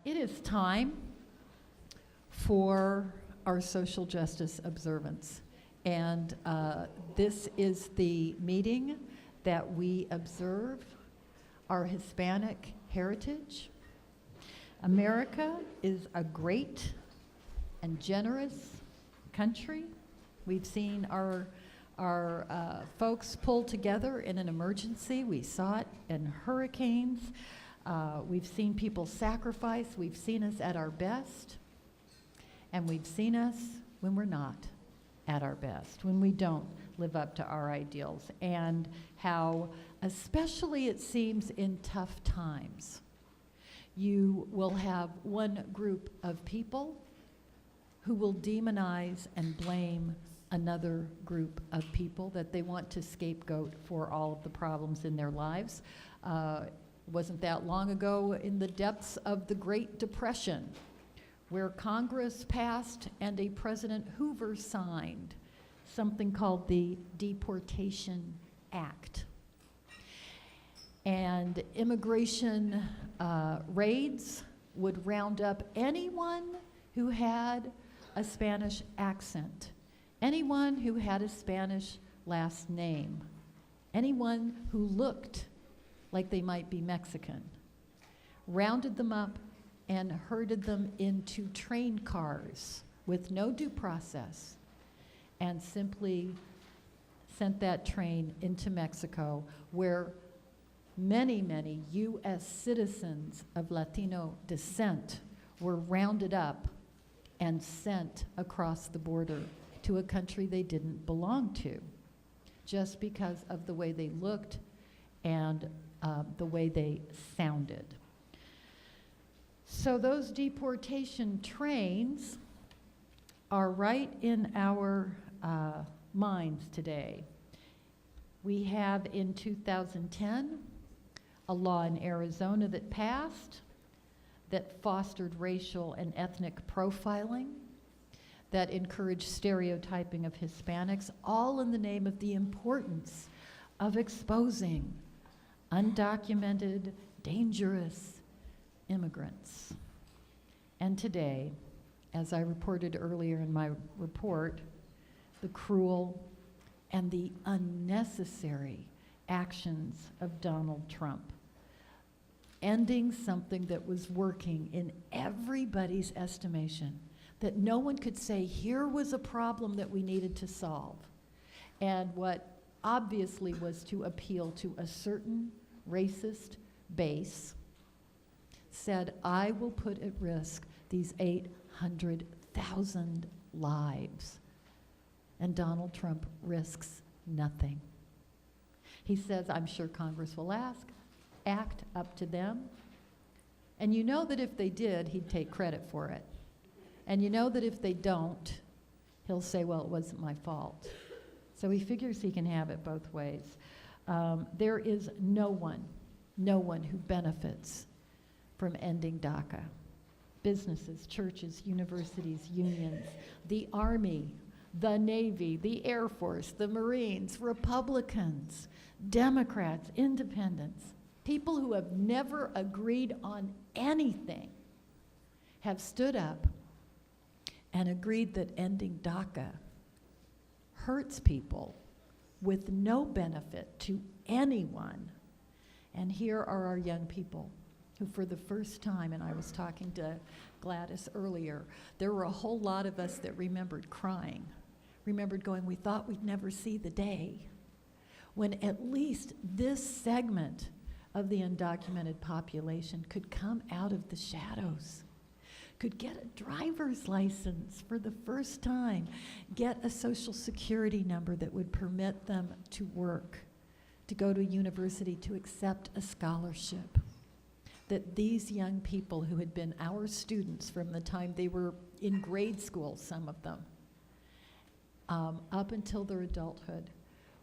It is time for our social justice observance. And this is the meeting that we observe our Hispanic heritage. America is a great and generous country. We've seen our folks pull together in an emergency. We saw it in hurricanes. We've seen people sacrifice. We've seen us at our best. And we've seen us when we're not at our best, when we don't live up to our ideals, and how, especially it seems in tough times, you will have one group of people who will demonize and blame another group of people that they want to scapegoat for all of the problems in their lives. Wasn't that long ago, in the depths of the Great Depression, where Congress passed and a President Hoover signed something called the Deportation Act. And immigration raids would round up anyone who had a Spanish accent, anyone who had a Spanish last name, anyone who looked like they might be Mexican, rounded them up and herded them into train cars with no due process, and simply sent that train into Mexico, where many, many U.S. citizens of Latino descent were rounded up and sent across the border to a country they didn't belong to, just because of the way they looked and the way they sounded. So those deportation trains are right in our minds today. We have in 2010 a law in Arizona that passed that fostered racial and ethnic profiling, that encouraged stereotyping of Hispanics, all in the name of the importance of exposing undocumented, dangerous immigrants. And today, as I reported earlier in my report, the cruel and the unnecessary actions of Donald Trump, ending something that was working in everybody's estimation, that no one could say, here was a problem that we needed to solve. And what obviously was to appeal to a certain racist base, said, I will put at risk these 800,000 lives. And Donald Trump risks nothing. He says, I'm sure Congress will act up to them. And you know that if they did, he'd take credit for it. And you know that if they don't, he'll say, well, it wasn't my fault. So he figures he can have it both ways. There is no one who benefits from ending DACA. Businesses, churches, universities, unions, the Army, the Navy, the Air Force, the Marines, Republicans, Democrats, independents, people who have never agreed on anything have stood up and agreed that ending DACA hurts people with no benefit to anyone. And here are our young people who, for the first time, and I was talking to Gladys earlier, there were a whole lot of us that remembered crying, remembered going, we thought we'd never see the day when at least this segment of the undocumented population could come out of the shadows, could get a driver's license for the first time, get a social security number that would permit them to work, to go to a university, to accept a scholarship. That these young people who had been our students from the time they were in grade school, some of them, up until their adulthood,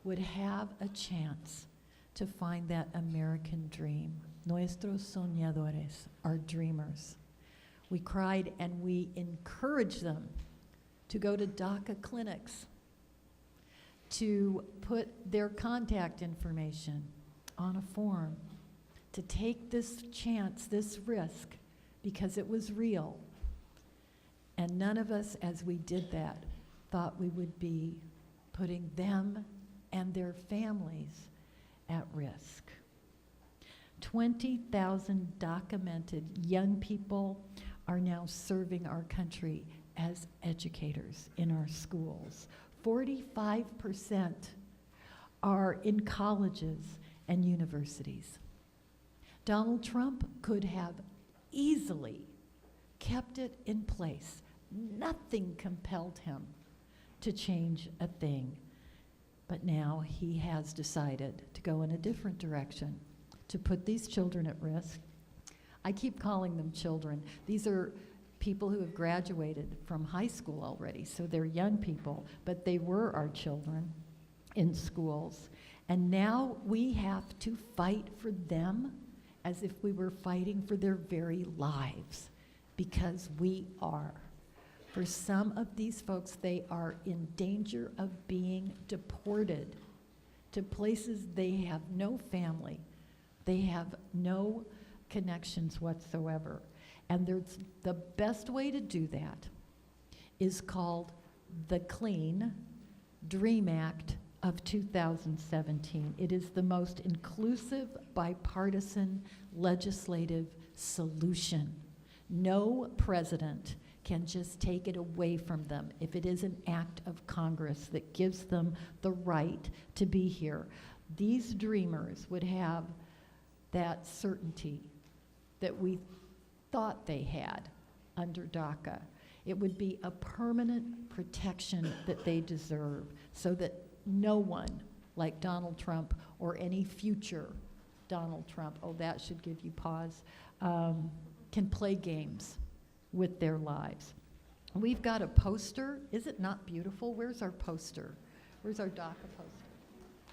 would have a chance to find that American dream. Nuestros soñadores, our dreamers. We cried and we encouraged them to go to DACA clinics, to put their contact information on a form, to take this chance, this risk, because it was real. And none of us, as we did that, thought we would be putting them and their families at risk. 20,000 documented young people are now serving our country as educators in our schools. 45% are in colleges and universities. Donald Trump could have easily kept it in place. Nothing compelled him to change a thing. But now he has decided to go in a different direction, to put these children at risk. I keep calling them children. These are people who have graduated from high school already, so they're young people, but they were our children in schools. And now we have to fight for them as if we were fighting for their very lives, because we are. For some of these folks, they are in danger of being deported to places they have no family, they have no connections whatsoever. And there's, the best way to do that is called the Clean Dream Act of 2017. It is the most inclusive, bipartisan legislative solution. No president can just take it away from them if it is an act of Congress that gives them the right to be here. These dreamers would have that certainty that we thought they had under DACA. It would be a permanent protection that they deserve, so that no one like Donald Trump or any future Donald Trump, oh, that should give you pause, can play games with their lives. We've got a poster. Is it not beautiful? Where's our poster? Where's our DACA poster?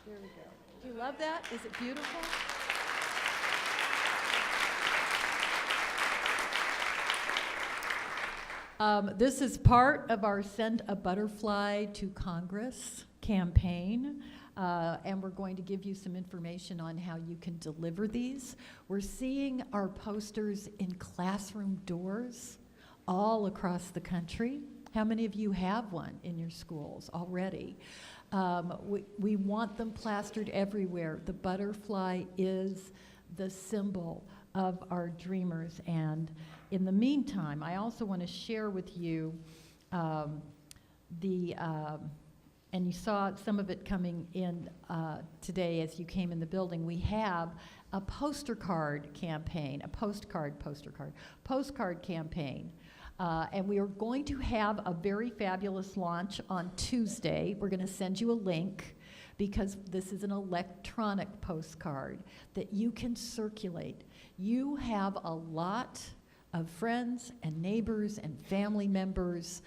There we go. Do you love that? Is it beautiful? This is part of our Send a Butterfly to Congress campaign, and we're going to give you some information on how you can deliver these. We're seeing our posters in classroom doors all across the country. How many of you have one in your schools already? We want them plastered everywhere. The butterfly is the symbol of our dreamers. And in the meantime, I also want to share with you and you saw some of it coming in today as you came in the building. We have a postcard campaign, postcard campaign. And we are going to have a very fabulous launch on Tuesday. We're going to send you a link, because this is an electronic postcard that you can circulate. You have a lot of friends and neighbors and family members.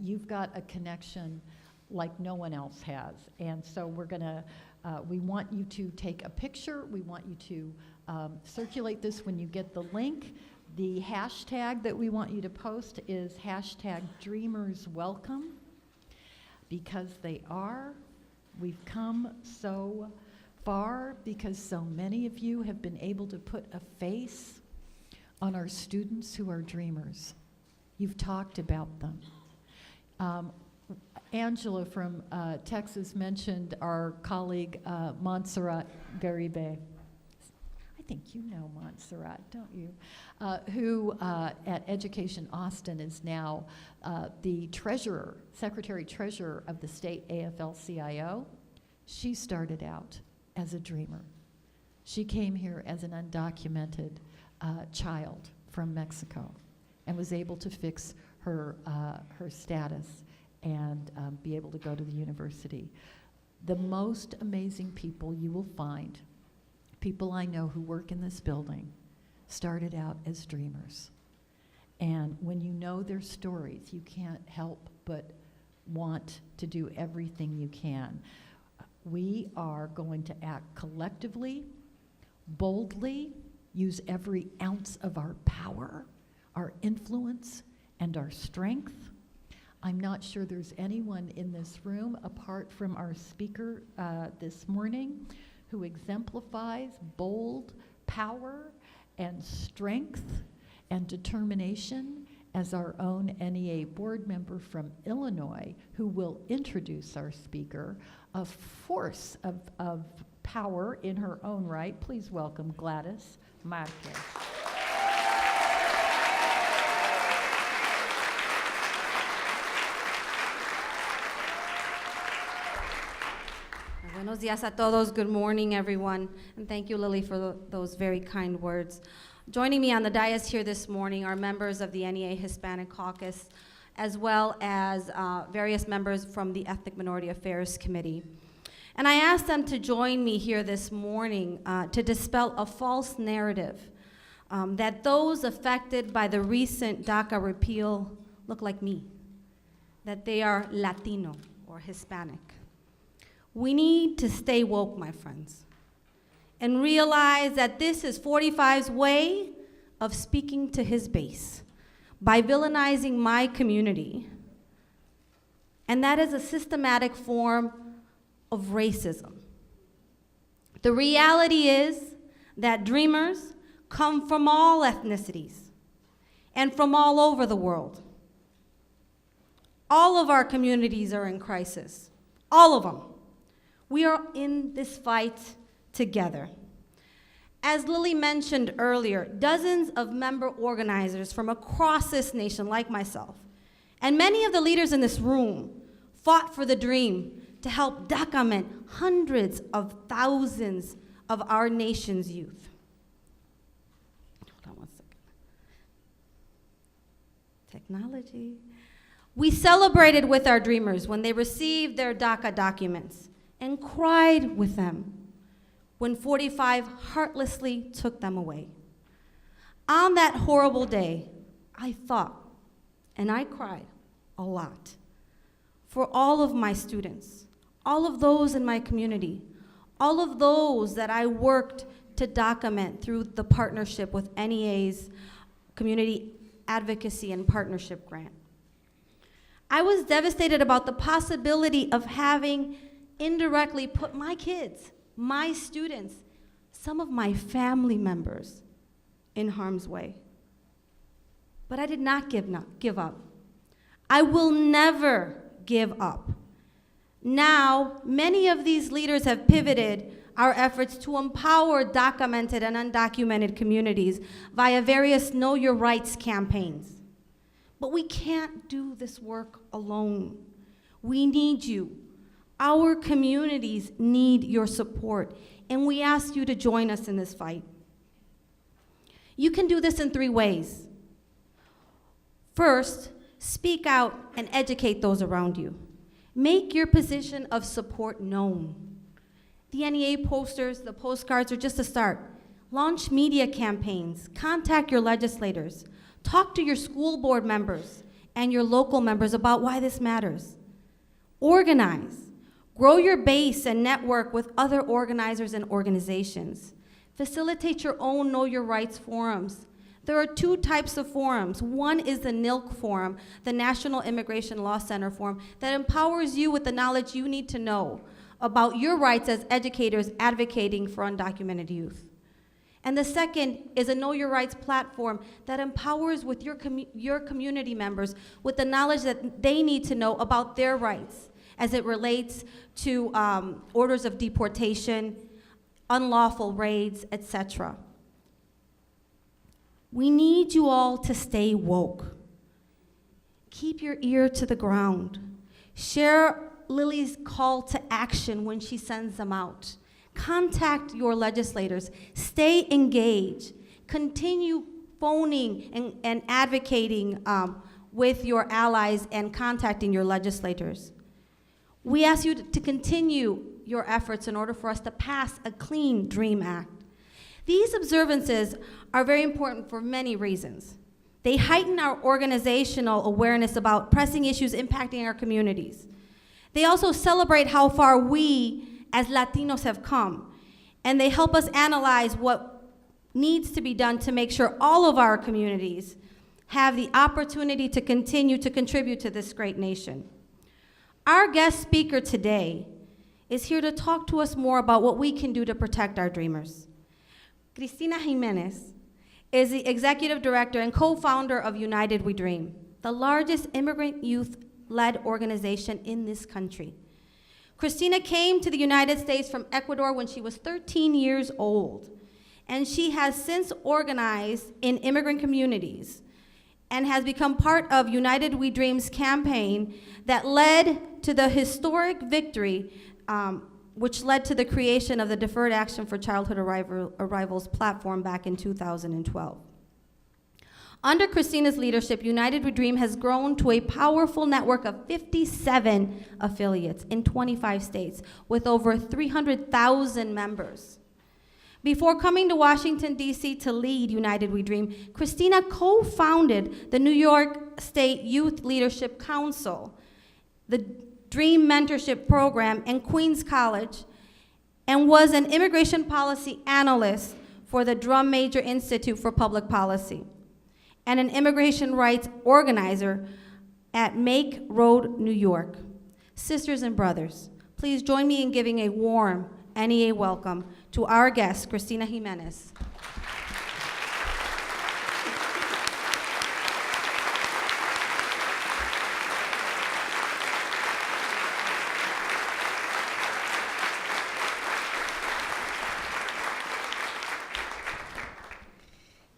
You've got a connection like no one else has. And so we're gonna, we want you to take a picture. We want you to circulate this when you get the link. The hashtag that we want you to post is #DreamersWelcome, because they are. We've come so far because so many of you have been able to put a face on our students who are dreamers. You've talked about them. Angela from Texas mentioned our colleague Montserrat Garibay. I think you know Montserrat, don't you? Who at Education Austin is now the treasurer, secretary-treasurer of the state AFL-CIO. She started out as a dreamer. She came here as an undocumented child from Mexico and was able to fix her status and be able to go to the university. The most amazing people you will find, people I know who work in this building, started out as dreamers. And when you know their stories, you can't help but want to do everything you can. We are going to act collectively, boldly, use every ounce of our power, our influence, and our strength. I'm not sure there's anyone in this room, apart from our speaker this morning, who exemplifies bold power and strength and determination as our own NEA board member from Illinois, who will introduce our speaker, a force of power in her own right. Please welcome Gladys Marquez. Buenos días a todos. Good morning, everyone. And thank you, Lily, for those very kind words. Joining me on the dais here this morning are members of the NEA Hispanic Caucus, as well as various members from the Ethnic Minority Affairs Committee. And I asked them to join me here this morning to dispel a false narrative that those affected by the recent DACA repeal look like me, that they are Latino or Hispanic. We need to stay woke, my friends, and realize that this is 45's way of speaking to his base by villainizing my community. And that is a systematic form of racism. The reality is that dreamers come from all ethnicities and from all over the world. All of our communities are in crisis, all of them. We are in this fight together. As Lily mentioned earlier, dozens of member organizers from across this nation, like myself, and many of the leaders in this room fought for the dream to help document hundreds of thousands of our nation's youth. Hold on one second. Technology. We celebrated with our dreamers when they received their DACA documents and cried with them when 45 heartlessly took them away. On that horrible day, I thought, and I cried a lot, for all of my students, all of those in my community, all of those that I worked to document through the partnership with NEA's Community Advocacy and Partnership Grant. I was devastated about the possibility of having indirectly put my kids, my students, some of my family members in harm's way. But I did not give up. I will never give up. Now, many of these leaders have pivoted our efforts to empower documented and undocumented communities via various Know Your Rights campaigns. But we can't do this work alone. We need you. Our communities need your support, and we ask you to join us in this fight. You can do this in 3 ways. First, speak out and educate those around you. Make your position of support known. The NEA posters, the postcards are just a start. Launch media campaigns, contact your legislators, talk to your school board members and your local members about why this matters. Organize. Grow your base and network with other organizers and organizations. Facilitate your own Know Your Rights forums. There are 2 types of forums. One is the NILC forum, the National Immigration Law Center forum, that empowers you with the knowledge you need to know about your rights as educators advocating for undocumented youth. And the second is a Know Your Rights platform that empowers with your community members with the knowledge that they need to know about their rights as it relates to orders of deportation, unlawful raids, etc. We need you all to stay woke. Keep your ear to the ground. Share Lily's call to action when she sends them out. Contact your legislators. Stay engaged. Continue phoning and advocating with your allies and contacting your legislators. We ask you to continue your efforts in order for us to pass a clean DREAM Act. These observances are very important for many reasons. They heighten our organizational awareness about pressing issues impacting our communities. They also celebrate how far we as Latinos have come, and they help us analyze what needs to be done to make sure all of our communities have the opportunity to continue to contribute to this great nation. Our guest speaker today is here to talk to us more about what we can do to protect our dreamers. Cristina Jiménez is the executive director and co-founder of United We Dream, the largest immigrant youth-led organization in this country. Cristina came to the United States from Ecuador when she was 13 years old, and she has since organized in immigrant communities and has become part of United We Dream's campaign that led to the historic victory, which led to the creation of the Deferred Action for Childhood Arrivals platform back in 2012. Under Cristina's leadership, United We Dream has grown to a powerful network of 57 affiliates in 25 states with over 300,000 members. Before coming to Washington, D.C. to lead United We Dream, Cristina co-founded the New York State Youth Leadership Council, the Dream Mentorship Program, and Queens College, and was an immigration policy analyst for the Drum Major Institute for Public Policy, and an immigration rights organizer at Make Road, New York. Sisters and brothers, please join me in giving a warm NEA welcome to our guest, Kristina Jimenez.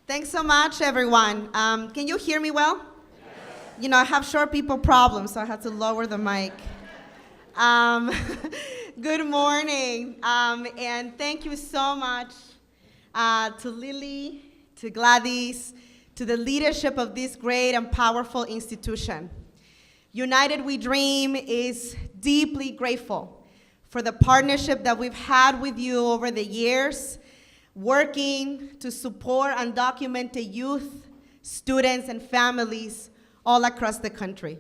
Thanks so much, everyone. Can you hear me well? Yes. You know, I have short people problems, so I had to lower the mic. Good morning, and thank you so much to Lily, to Gladys, to the leadership of this great and powerful institution. United We Dream is deeply grateful for the partnership that we've had with you over the years, working to support undocumented youth, students, and families all across the country.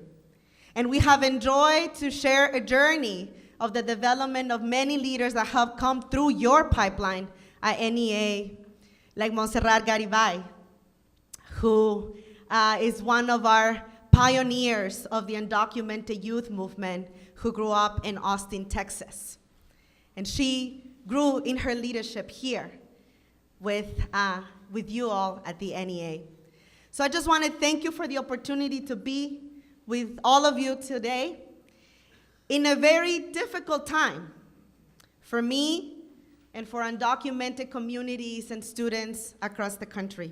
And we have enjoyed to share a journey of the development of many leaders that have come through your pipeline at NEA, like Montserrat Garibay, who is one of our pioneers of the undocumented youth movement, who grew up in Austin, Texas. And she grew in her leadership here with you all at the NEA. So I just want to thank you for the opportunity to be with all of you today in a very difficult time for me and for undocumented communities and students across the country.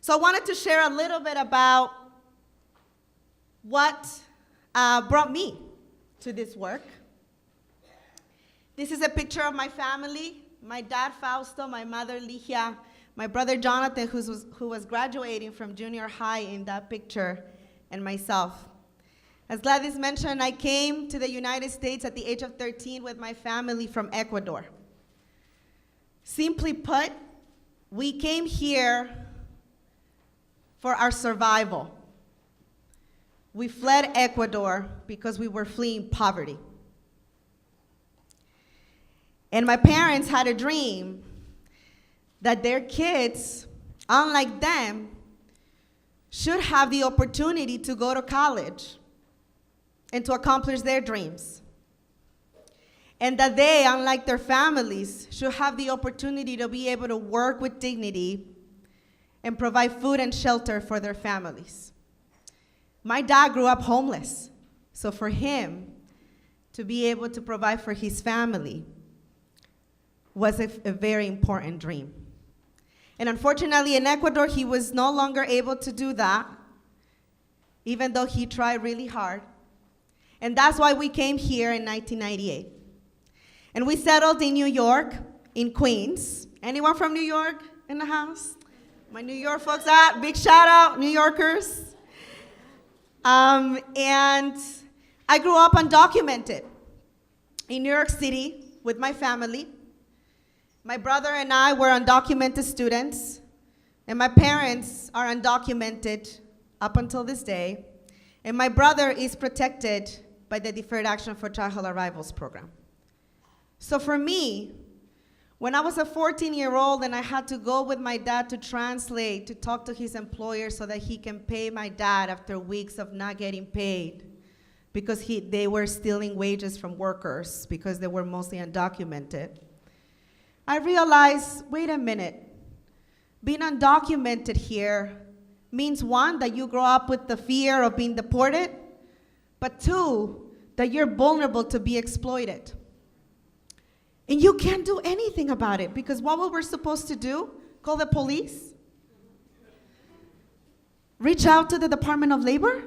So I wanted to share a little bit about what brought me to this work. This is a picture of my family, my dad Fausto, my mother Ligia, my brother Jonathan, who was graduating from junior high in that picture, and myself. As Gladys mentioned, I came to the United States at the age of 13 with my family from Ecuador. Simply put, we came here for our survival. We fled Ecuador because we were fleeing poverty. And my parents had a dream that their kids, unlike them, should have the opportunity to go to college and to accomplish their dreams. And that they, unlike their families, should have the opportunity to be able to work with dignity and provide food and shelter for their families. My dad grew up homeless, so for him to be able to provide for his family was a very important dream. And unfortunately, in Ecuador, he was no longer able to do that, even though he tried really hard. And that's why we came here in 1998. And we settled in New York, in Queens. Anyone from New York in the house? My New York folks out, big shout out, New Yorkers. And I grew up undocumented in New York City with my family. My brother and I were undocumented students, and my parents are undocumented up until this day, and my brother is protected by the Deferred Action for Childhood Arrivals program. So for me, when I was a 14-year-old and I had to go with my dad to translate, to talk to his employer so that he can pay my dad after weeks of not getting paid because they were stealing wages from workers because they were mostly undocumented, I realized, wait a minute, being undocumented here means, one, that you grow up with the fear of being deported, but two, that you're vulnerable to be exploited. And you can't do anything about it, because what we're supposed to do? Call the police? Reach out to the Department of Labor?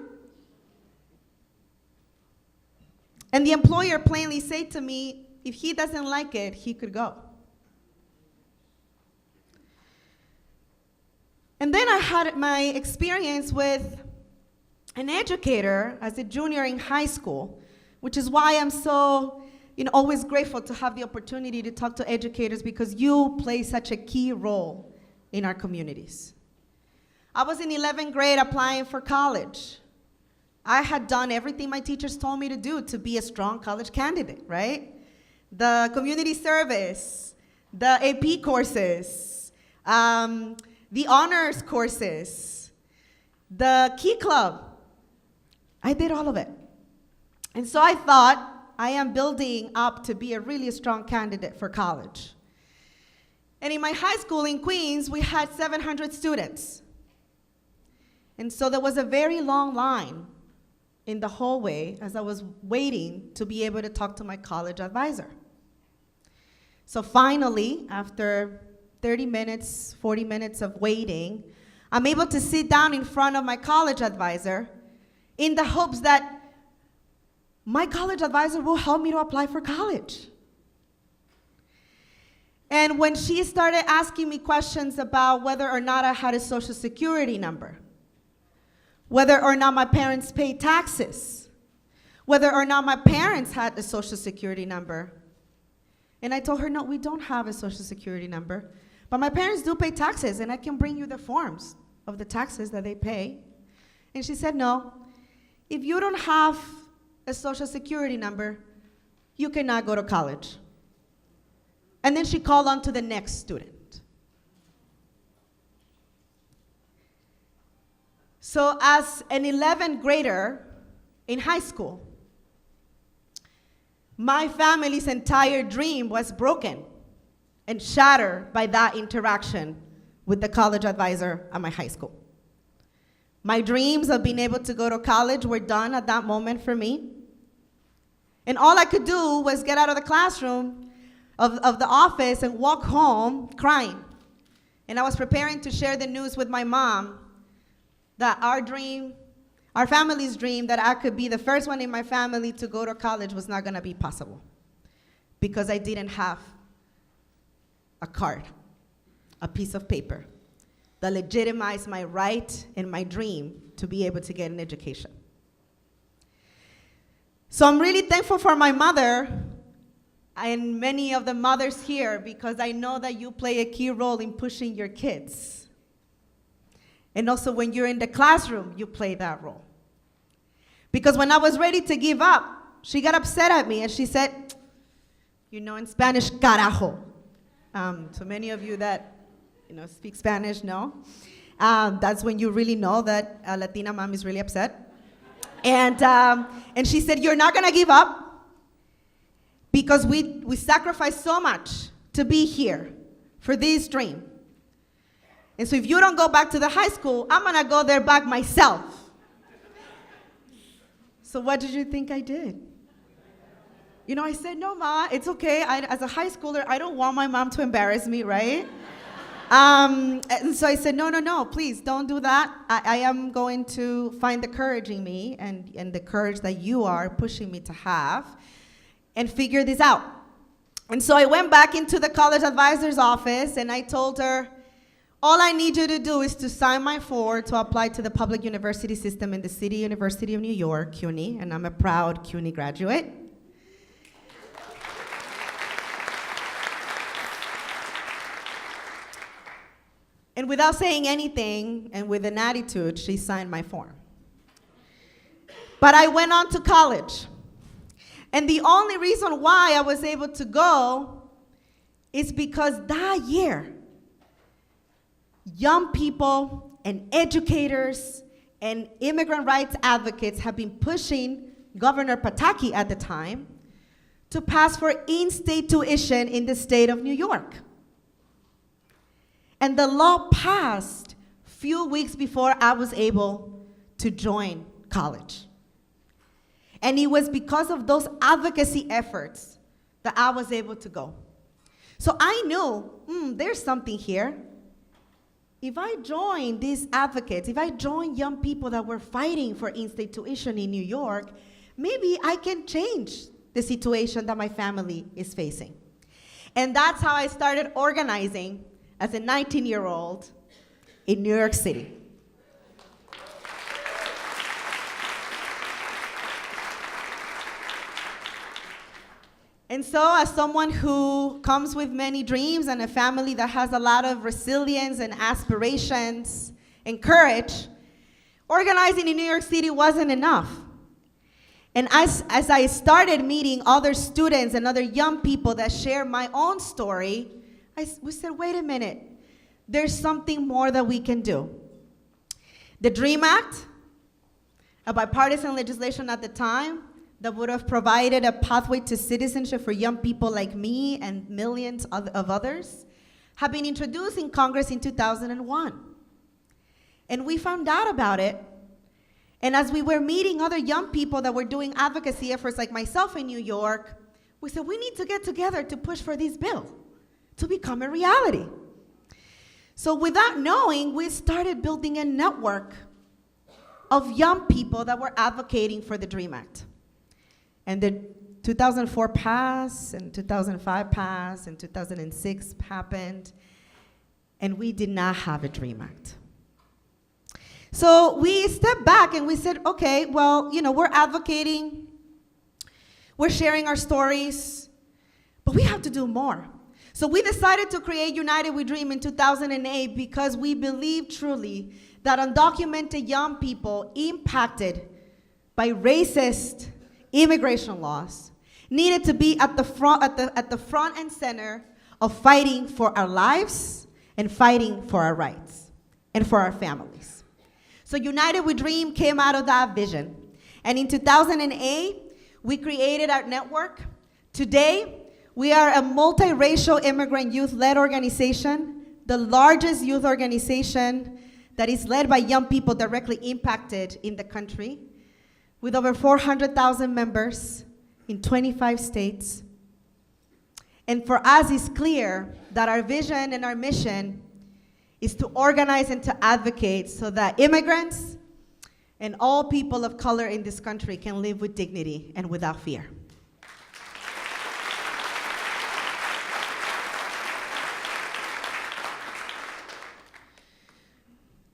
And the employer plainly said to me, if he doesn't like it, he could go. And then I had my experience with an educator as a junior in high school, which is why I'm so always grateful to have the opportunity to talk to educators, because you play such a key role in our communities. I was in 11th grade applying for college. I had done everything my teachers told me to do to be a strong college candidate, right? The community service, the AP courses, the honors courses, the Key Club. I did all of it. And so I thought, I am building up to be a really strong candidate for college. And in my high school in Queens, we had 700 students. And so there was a very long line in the hallway as I was waiting to be able to talk to my college advisor. So finally, after 30 minutes, 40 minutes of waiting, I'm able to sit down in front of my college advisor in the hopes that my college advisor will help me to apply for college. And when she started asking me questions about whether or not I had a social security number, whether or not my parents paid taxes, whether or not my parents had a social security number, and I told her, no, we don't have a social security number, but my parents do pay taxes, and I can bring you the forms of the taxes that they pay. And she said, no, if you don't have a social security number, you cannot go to college. And then she called on to the next student. So as an 11th grader in high school, my family's entire dream was broken and shattered by that interaction with the college advisor at my high school. My dreams of being able to go to college were done at that moment for me. And all I could do was get out of the classroom of the office and walk home crying. And I was preparing to share the news with my mom that our family's dream that I could be the first one in my family to go to college was not gonna be possible, because I didn't have a card, a piece of paper that legitimized my right and my dream to be able to get an education. So I'm really thankful for my mother and many of the mothers here, because I know that you play a key role in pushing your kids. And also when you're in the classroom, you play that role. Because when I was ready to give up, she got upset at me and she said, in Spanish, carajo. So many of you that speak Spanish know. That's when you really know that a Latina mom is really upset. And she said, you're not gonna give up, because we sacrificed so much to be here for this dream. And so if you don't go back to the high school, I'm gonna go there back myself. So what did you think I did? I said, no, Ma, it's okay. As a high schooler, I don't want my mom to embarrass me, right? And so I said, no, please don't do that. I am going to find the courage in me and the courage that you are pushing me to have and figure this out. And so I went back into the college advisor's office and I told her, all I need you to do is to sign my form to apply to the public university system in the City University of New York, CUNY, and I'm a proud CUNY graduate. And without saying anything, and with an attitude, she signed my form. But I went on to college. And the only reason why I was able to go is because that year, young people and educators and immigrant rights advocates have been pushing Governor Pataki at the time to pass for in-state tuition in the state of New York. And the law passed few weeks before I was able to join college. And it was because of those advocacy efforts that I was able to go. So I knew, there's something here. If I join these advocates, if I join young people that were fighting for institution in New York, maybe I can change the situation that my family is facing. And that's how I started organizing as a 19-year-old in New York City. And so, as someone who comes with many dreams and a family that has a lot of resilience and aspirations and courage, organizing in New York City wasn't enough. And as I started meeting other students and other young people that share my own story, we said, wait a minute, there's something more that we can do. The DREAM Act, a bipartisan legislation at the time, that would have provided a pathway to citizenship for young people like me and millions of others, have been introduced in Congress in 2001. And we found out about it, and as we were meeting other young people that were doing advocacy efforts like myself in New York, we said, we need to get together to push for this bill to become a reality. So without knowing, we started building a network of young people that were advocating for the DREAM Act. And the 2004 passed, and 2005 passed, and 2006 happened, and we did not have a DREAM Act. So we stepped back and we said, okay, well, we're advocating, we're sharing our stories, but we have to do more. So we decided to create United We Dream in 2008 because we believe truly that undocumented young people impacted by racist immigration laws needed to be at the front and center of fighting for our lives and fighting for our rights and for our families. So United We Dream came out of that vision. And in 2008, we created our network. Today, we are a multiracial immigrant youth-led organization, the largest youth organization that is led by young people directly impacted in the country, with over 400,000 members in 25 states. And for us, it's clear that our vision and our mission is to organize and to advocate so that immigrants and all people of color in this country can live with dignity and without fear.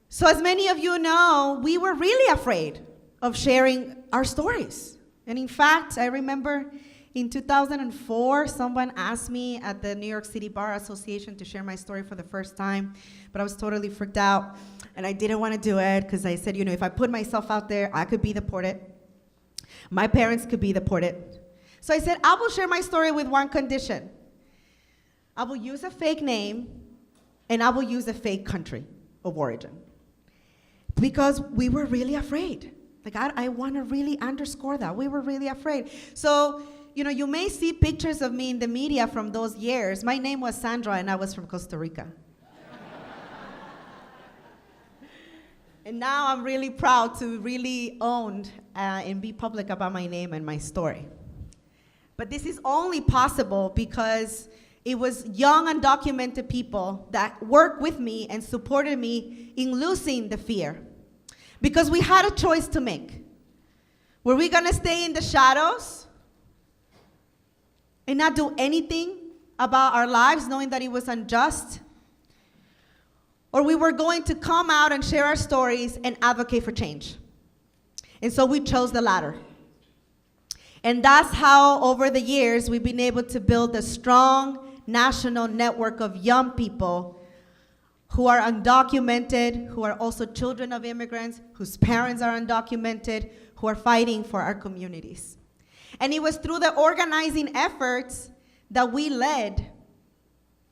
So as many of you know, we were really afraid of sharing our stories. And in fact, I remember in 2004, someone asked me at the New York City Bar Association to share my story for the first time, but I was totally freaked out, and I didn't want to do it because I said, if I put myself out there, I could be deported. My parents could be deported. So I said, I will share my story with one condition. I will use a fake name, and I will use a fake country of origin. Because we were really afraid. I want to really underscore that. We were really afraid. So, you may see pictures of me in the media from those years. My name was Sandra, and I was from Costa Rica. And now I'm really proud to really own and be public about my name and my story. But this is only possible because it was young, undocumented people that worked with me and supported me in losing the fear. Because we had a choice to make. Were we going to stay in the shadows and not do anything about our lives, knowing that it was unjust? Or we were going to come out and share our stories and advocate for change. And so we chose the latter. And that's how, over the years, we've been able to build a strong national network of young people who are undocumented, who are also children of immigrants, whose parents are undocumented, who are fighting for our communities. And it was through the organizing efforts that we led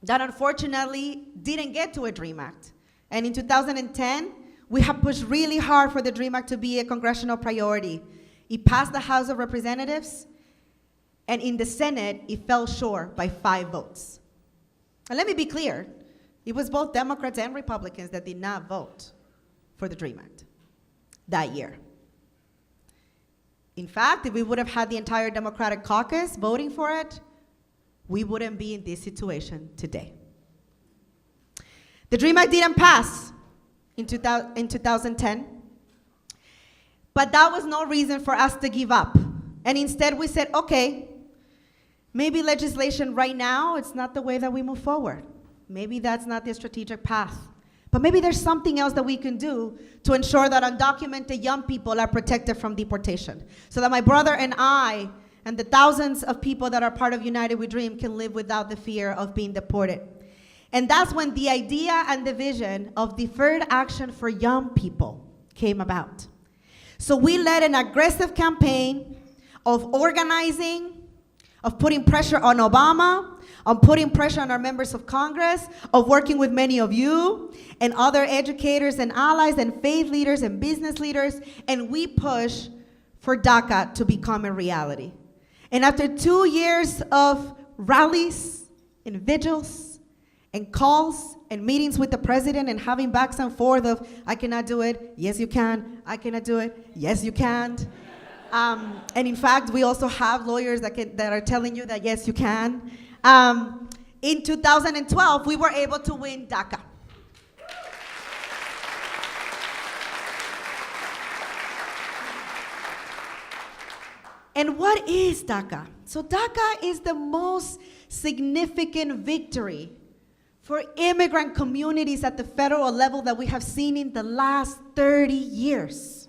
that unfortunately didn't get to a DREAM Act. And in 2010, we have pushed really hard for the DREAM Act to be a congressional priority. It passed the House of Representatives, and in the Senate, it fell short by 5 votes. And let me be clear, It was both Democrats and Republicans that did not vote for the DREAM Act that year. In fact, if we would have had the entire Democratic caucus voting for it, we wouldn't be in this situation today. The DREAM Act didn't pass in 2010, but that was no reason for us to give up. And instead we said, okay, maybe legislation right now, it's not the way that we move forward. Maybe that's not the strategic path. But maybe there's something else that we can do to ensure that undocumented young people are protected from deportation, so that my brother and I and the thousands of people that are part of United We Dream can live without the fear of being deported. And that's when the idea and the vision of Deferred Action for Young People came about. So we led an aggressive campaign of organizing, of putting pressure on Obama, on putting pressure on our members of Congress, of working with many of you and other educators and allies and faith leaders and business leaders, and we push for DACA to become a reality. And after 2 years of rallies and vigils and calls and meetings with the president and having backs and forth of, I cannot do it, yes you can, I cannot do it, yes you can't. And in fact, we also have lawyers that are telling you that yes you can. In 2012, we were able to win DACA. And what is DACA? So DACA is the most significant victory for immigrant communities at the federal level that we have seen in the last 30 years.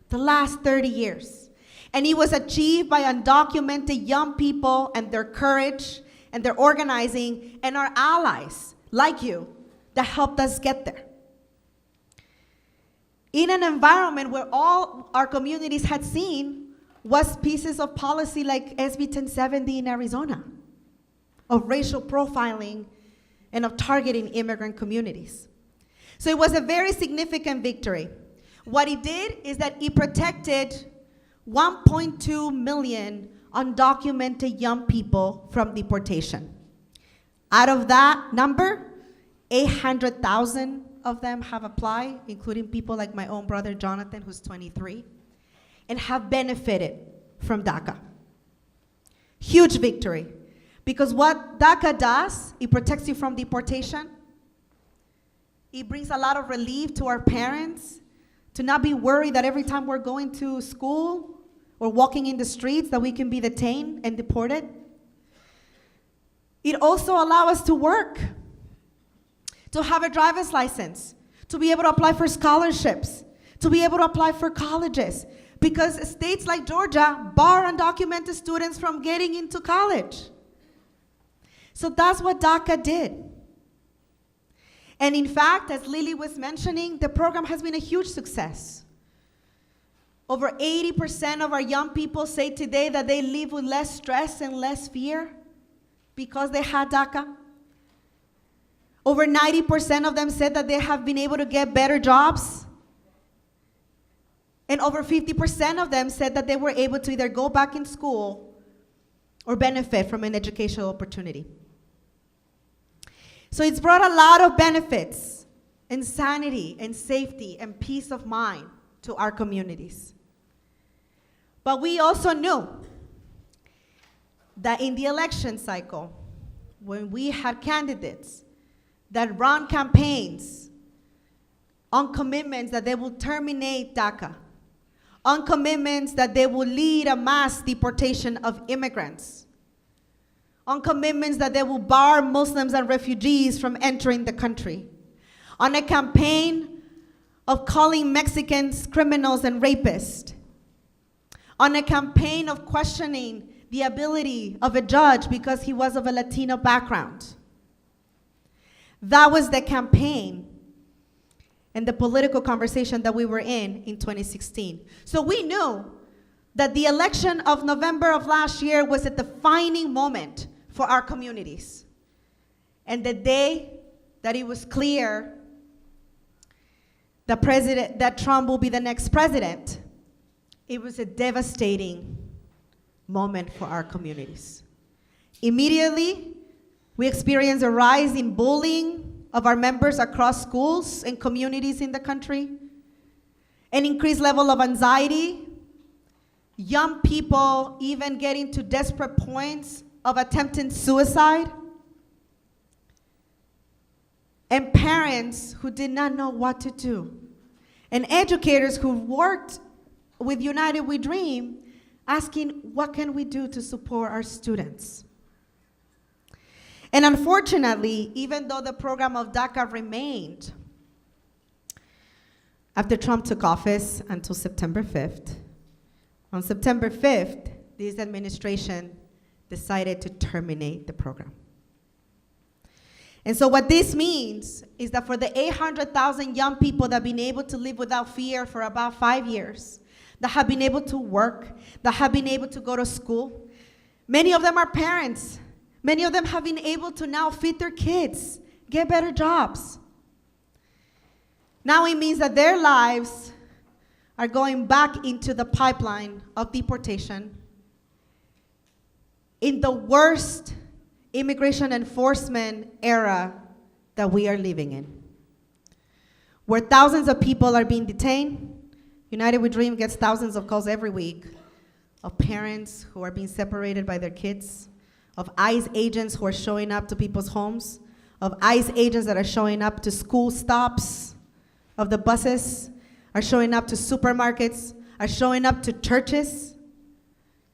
The last 30 years. And it was achieved by undocumented young people and their courage and their organizing and our allies, like you, that helped us get there. In an environment where all our communities had seen was pieces of policy like SB 1070 in Arizona, of racial profiling and of targeting immigrant communities. So it was a very significant victory. What it did is that it protected 1.2 million undocumented young people from deportation. Out of that number, 800,000 of them have applied, including people like my own brother Jonathan, who's 23, and have benefited from DACA. Huge victory. Because what DACA does, it protects you from deportation. It brings a lot of relief to our parents to not be worried that every time we're going to school or walking in the streets that we can be detained and deported. It also allows us to work, to have a driver's license, to be able to apply for scholarships, to be able to apply for colleges, because states like Georgia bar undocumented students from getting into college. So that's what DACA did. And in fact, as Lily was mentioning, the program has been a huge success. Over 80% of our young people say today that they live with less stress and less fear because they had DACA. Over 90% of them said that they have been able to get better jobs. And over 50% of them said that they were able to either go back in school or benefit from an educational opportunity. So it's brought a lot of benefits and sanity and safety and peace of mind to our communities. But we also knew that in the election cycle, when we had candidates that run campaigns on commitments that they will terminate DACA, on commitments that they will lead a mass deportation of immigrants, on commitments that they will bar Muslims and refugees from entering the country, on a campaign of calling Mexicans criminals and rapists, on a campaign of questioning the ability of a judge because he was of a Latino background. That was the campaign and the political conversation that we were in 2016. So we knew that the election of November of last year was a defining moment for our communities. And the day that it was clear that Trump will be the next president, it was a devastating moment for our communities. Immediately, we experienced a rise in bullying of our members across schools and communities in the country, an increased level of anxiety, young people even getting to desperate points of attempting suicide, and parents who did not know what to do, and educators who worked with United We Dream asking, what can we do to support our students? And unfortunately, even though the program of DACA remained after Trump took office until September 5th, on September 5th, this administration decided to terminate the program. And so what this means is that for the 800,000 young people that have been able to live without fear for about 5 years, that have been able to work, that have been able to go to school, many of them are parents. Many of them have been able to now feed their kids, get better jobs. Now it means that their lives are going back into the pipeline of deportation in the worst immigration enforcement era that we are living in, where thousands of people are being detained. United We Dream gets thousands of calls every week of parents who are being separated by their kids, of ICE agents who are showing up to people's homes, of ICE agents that are showing up to school stops of the buses, are showing up to supermarkets, are showing up to churches,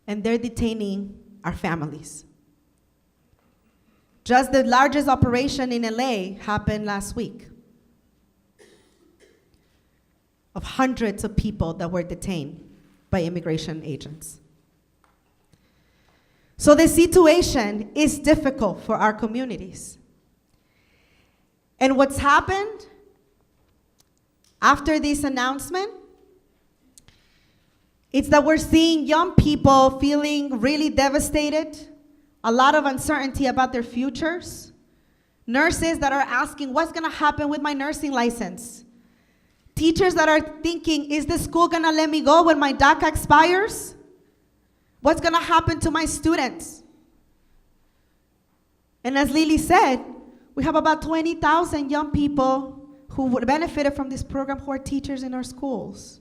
and they're detaining our families. Just the largest operation in LA happened last week, of hundreds of people that were detained by immigration agents. So the situation is difficult for our communities. And what's happened after this announcement, it's that we're seeing young people feeling really devastated, a lot of uncertainty about their futures, nurses that are asking, what's gonna happen with my nursing license? Teachers that are thinking, is the school gonna let me go when my DACA expires? What's gonna happen to my students? And as Lily said, we have about 20,000 young people who would benefited from this program who are teachers in our schools,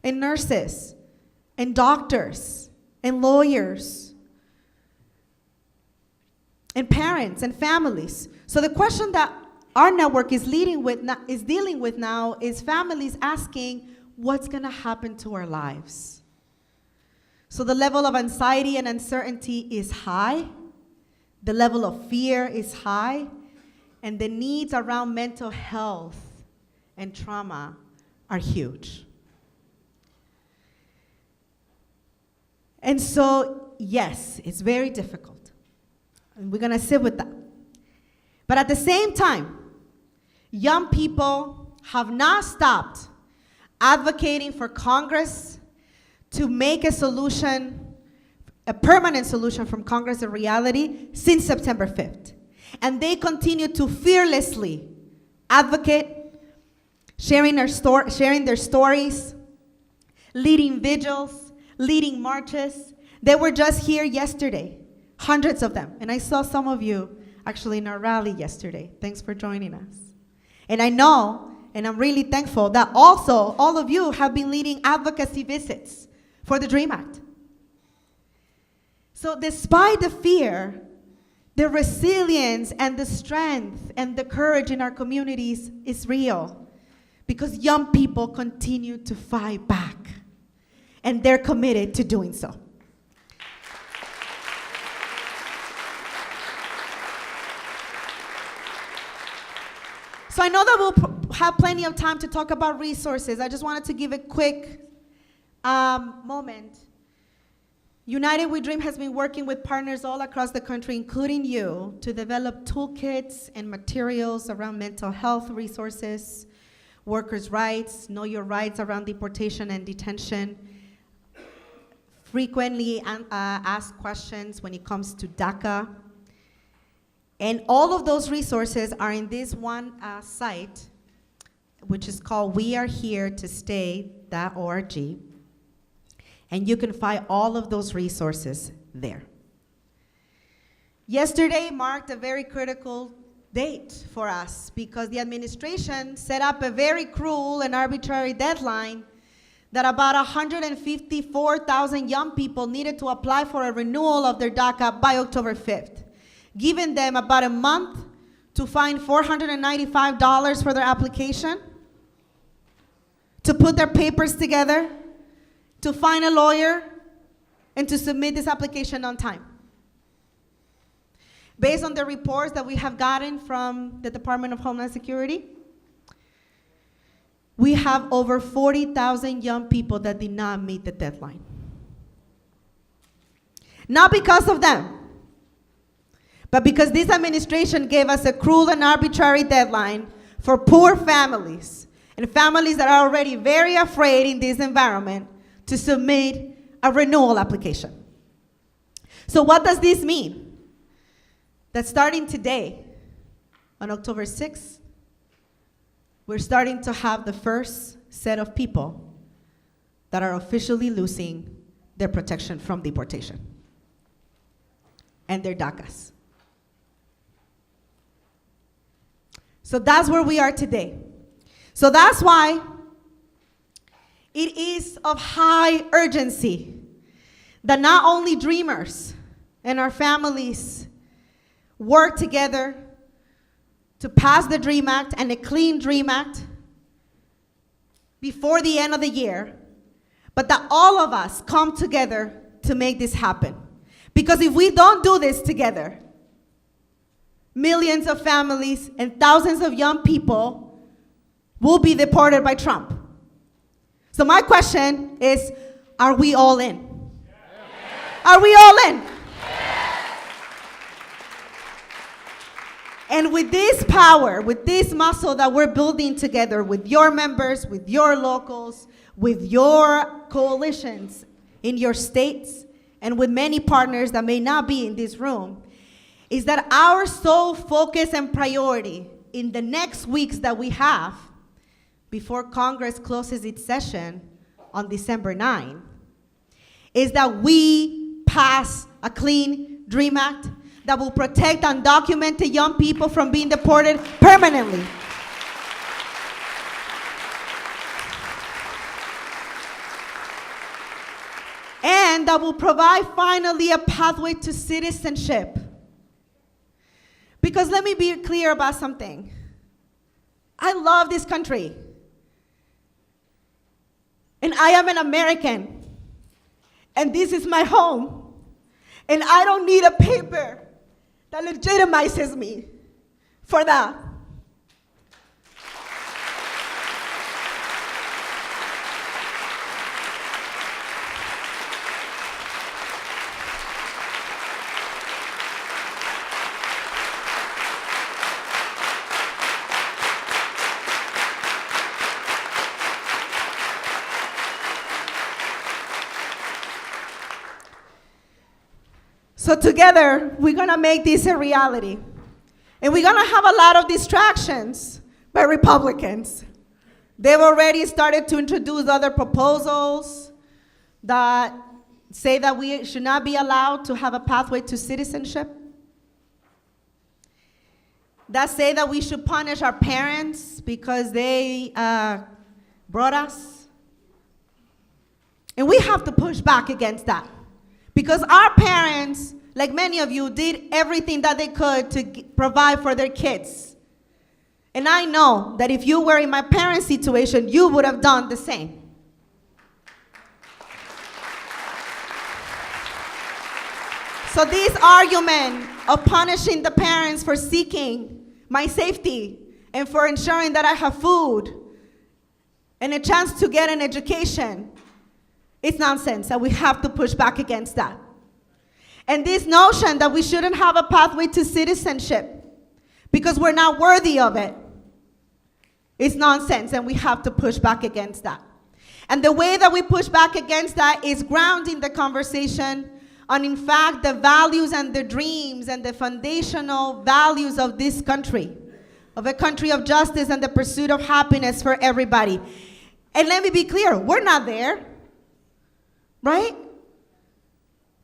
and nurses, and doctors, and lawyers, and parents, and families. So the question that our network is dealing with now is families asking, what's gonna happen to our lives? So the level of anxiety and uncertainty is high, the level of fear is high, and the needs around mental health and trauma are huge. And so, yes, it's very difficult, and we're gonna sit with that. But at the same time, young people have not stopped advocating for Congress to make a solution, a permanent solution from Congress a reality since September 5th. And they continue to fearlessly advocate, sharing their stories, leading vigils, leading marches. They were just here yesterday, hundreds of them. And I saw some of you actually in our rally yesterday. Thanks for joining us. And I know, and I'm really thankful, that also all of you have been leading advocacy visits for the DREAM Act. So despite the fear, the resilience and the strength and the courage in our communities is real, because young people continue to fight back, and they're committed to doing so. So I know that we'll have plenty of time to talk about resources. I just wanted to give a quick moment. United We Dream has been working with partners all across the country, including you, to develop toolkits and materials around mental health resources, workers' rights, know your rights around deportation and detention, frequently asked questions when it comes to DACA. And all of those resources are in this one site, which is called weareheretostay.org. And you can find all of those resources there. Yesterday marked a very critical date for us because the administration set up a very cruel and arbitrary deadline that about 154,000 young people needed to apply for a renewal of their DACA by October 5th, giving them about a month to find $495 for their application, to put their papers together, to find a lawyer, and to submit this application on time. Based on the reports that we have gotten from the Department of Homeland Security, we have over 40,000 young people that did not meet the deadline. Not because of them, but because this administration gave us a cruel and arbitrary deadline for poor families and families that are already very afraid in this environment to submit a renewal application. So what does this mean? That starting today, on October 6th, we're starting to have the first set of people that are officially losing their protection from deportation and their DACAs. So that's where we are today. So that's why it is of high urgency that not only Dreamers and our families work together to pass the DREAM Act and a clean DREAM Act before the end of the year, but that all of us come together to make this happen. Because if we don't do this together, millions of families and thousands of young people will be deported by Trump. So my question is, are we all in? Are we all in? And with this power, with this muscle that we're building together with your members, with your locals, with your coalitions in your states, and with many partners that may not be in this room, is that our sole focus and priority in the next weeks that we have before Congress closes its session on December 9, is that we pass a clean DREAM Act that will protect undocumented young people from being deported permanently. And that will provide finally a pathway to citizenship. Because let me be clear about something. I love this country. And I am an American. And this is my home. And I don't need a paper that legitimizes me for that. So together, we're gonna make this a reality. And we're gonna have a lot of distractions by Republicans. They've already started to introduce other proposals that say that we should not be allowed to have a pathway to citizenship. That say that we should punish our parents because they brought us. And we have to push back against that. Because our parents, like many of you, did everything that they could to provide for their kids. And I know that if you were in my parents' situation, you would have done the same. So this argument of punishing the parents for seeking my safety and for ensuring that I have food and a chance to get an education, it's nonsense, and we have to push back against that. And this notion that we shouldn't have a pathway to citizenship because we're not worthy of it is nonsense, and we have to push back against that. And the way that we push back against that is grounding the conversation on, in fact, the values and the dreams and the foundational values of this country, of a country of justice and the pursuit of happiness for everybody. And let me be clear, we're not there. Right?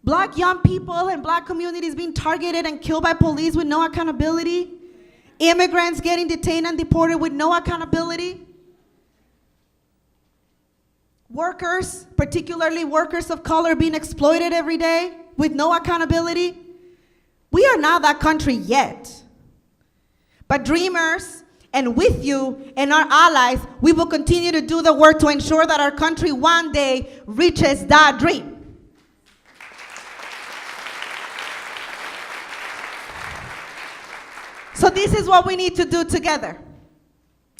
Black young people and black communities being targeted and killed by police with no accountability. Immigrants getting detained and deported with no accountability. Workers, particularly workers of color, being exploited every day with no accountability. We are not that country yet. But dreamers, and with you and our allies, we will continue to do the work to ensure that our country one day reaches that dream. So this is what we need to do together.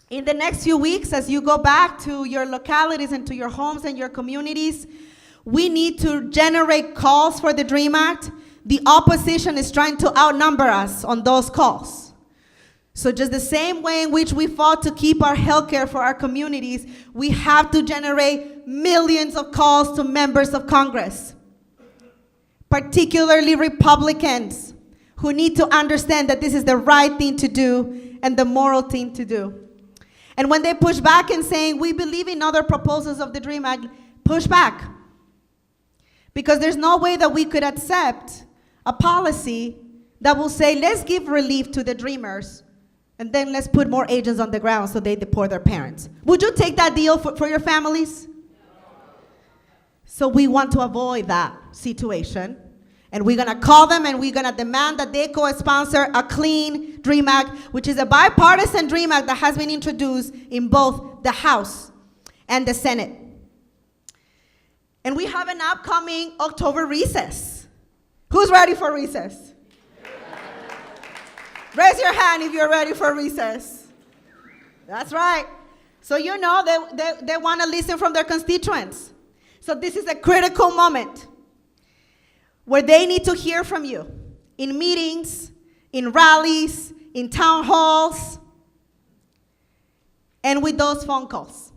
In the next few weeks, as you go back to your localities and to your homes and your communities, we need to generate calls for the DREAM Act. The opposition is trying to outnumber us on those calls. So just the same way in which we fought to keep our health care for our communities, we have to generate millions of calls to members of Congress, particularly Republicans, who need to understand that this is the right thing to do and the moral thing to do. And when they push back and saying, we believe in other proposals of the DREAM Act, push back. Because there's no way that we could accept a policy that will say, let's give relief to the dreamers, and then let's put more agents on the ground so they deport their parents. Would you take that deal for your families? So we want to avoid that situation. And we're going to call them and we're going to demand that they co-sponsor a clean DREAM Act, which is a bipartisan DREAM Act that has been introduced in both the House and the Senate. And we have an upcoming October recess. Who's ready for recess? Raise your hand if you're ready for recess. That's right. So you know they want to listen from their constituents. So this is a critical moment where they need to hear from you in meetings, in rallies, in town halls, and with those phone calls.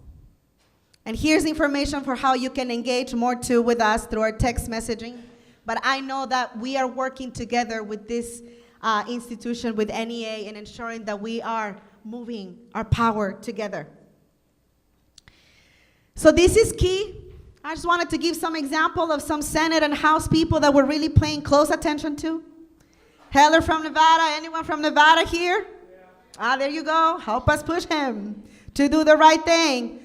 And here's information for how you can engage more too with us through our text messaging. But I know that we are working together with this institution, with NEA, in ensuring that we are moving our power together. So this is key. I just wanted to give some example of some Senate and House people that we're really paying close attention to. Heller from Nevada. Anyone from Nevada here? Yeah. There you go. Help us push him to do the right thing.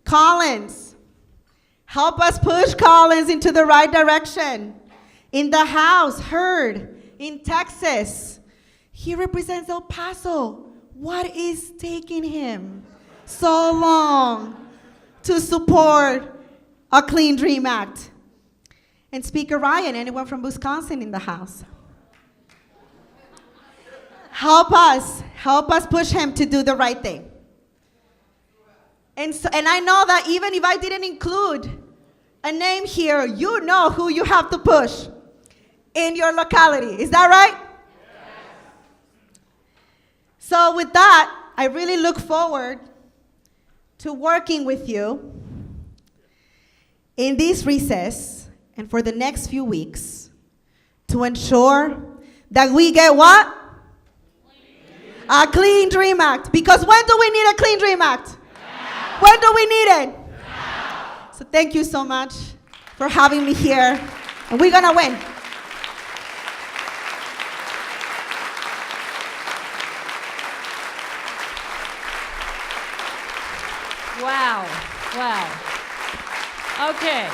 Collins. Help us push Collins into the right direction. In the House, Hurd. In Texas. He represents El Paso. What is taking him so long to support a clean DREAM Act? And Speaker Ryan, anyone from Wisconsin in the House? Help us push him to do the right thing. And I know that even if I didn't include a name here, you know who you have to push in your locality. Is that right? Yes. So with that, I really look forward to working with you in this recess and for the next few weeks to ensure that we get what? A clean DREAM Act. Because when do we need a clean DREAM Act? Now. When do we need it? Now. So thank you so much for having me here. And we're going to win. Wow. Wow. Okay.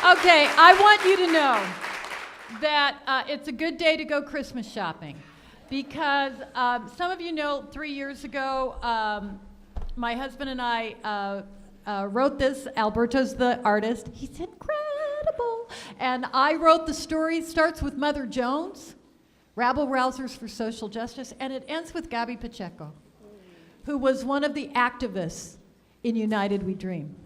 Okay, I want you to know that it's a good day to go Christmas shopping because some of you know 3 years ago, my husband and I wrote this. Alberto's the artist. He's incredible. And I wrote the story. It starts with Mother Jones, rabble-rousers for social justice, and it ends with Gabby Pacheco, who was one of the activists in United We Dream.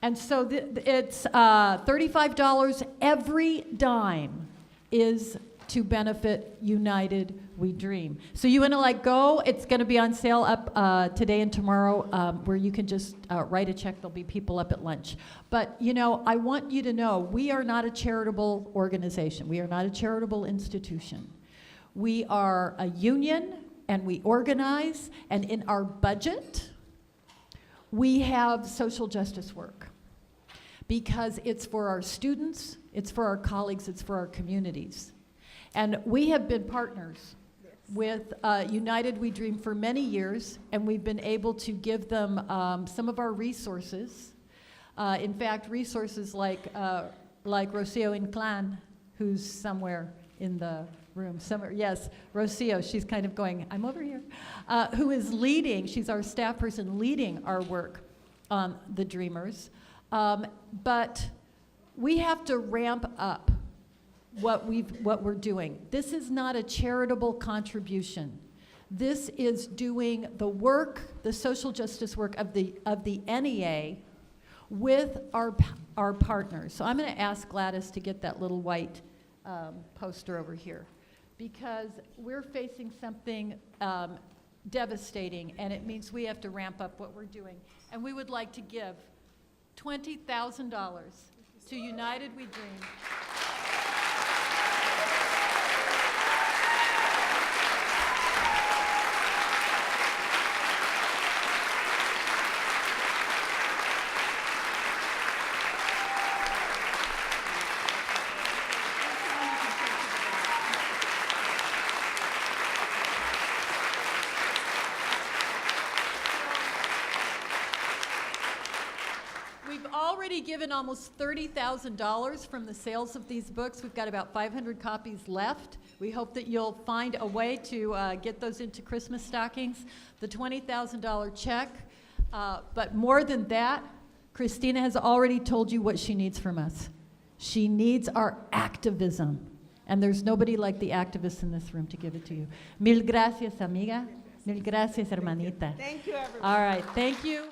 And so it's $35. Every dime is to benefit United We Dream. So you want to go, it's going to be on sale up today and tomorrow where you can just write a check. There'll be people up at lunch. But I want you to know we are not a charitable organization. We are not a charitable institution. We are a union and we organize, and in our budget, we have social justice work. because it's for our students, it's for our colleagues, it's for our communities. And we have been partners with United We Dream for many years, and we've been able to give them some of our resources. In fact, resources like Rocio Inclán, who's somewhere in the room, somewhere, yes, Rocio, she's kind of going, I'm over here, who is leading, she's our staff person leading our work on the Dreamers. But we have to ramp up what we're doing. This is not a charitable contribution. This is doing the work, the social justice work of the NEA with our partners. So I'm going to ask Gladys to get that little white poster over here, because we're facing something devastating, and it means we have to ramp up what we're doing. And we would like to give $20,000 to United We Dream. Already given almost $30,000 from the sales of these books. We've got about 500 copies left. We hope that you'll find a way to get those into Christmas stockings. The $20,000 check, but more than that, Kristina has already told you what she needs from us. She needs our activism, and there's nobody like the activists in this room to give it to you. Mil gracias, amiga. Mil gracias, hermanita. Thank you, everyone. All right, thank you.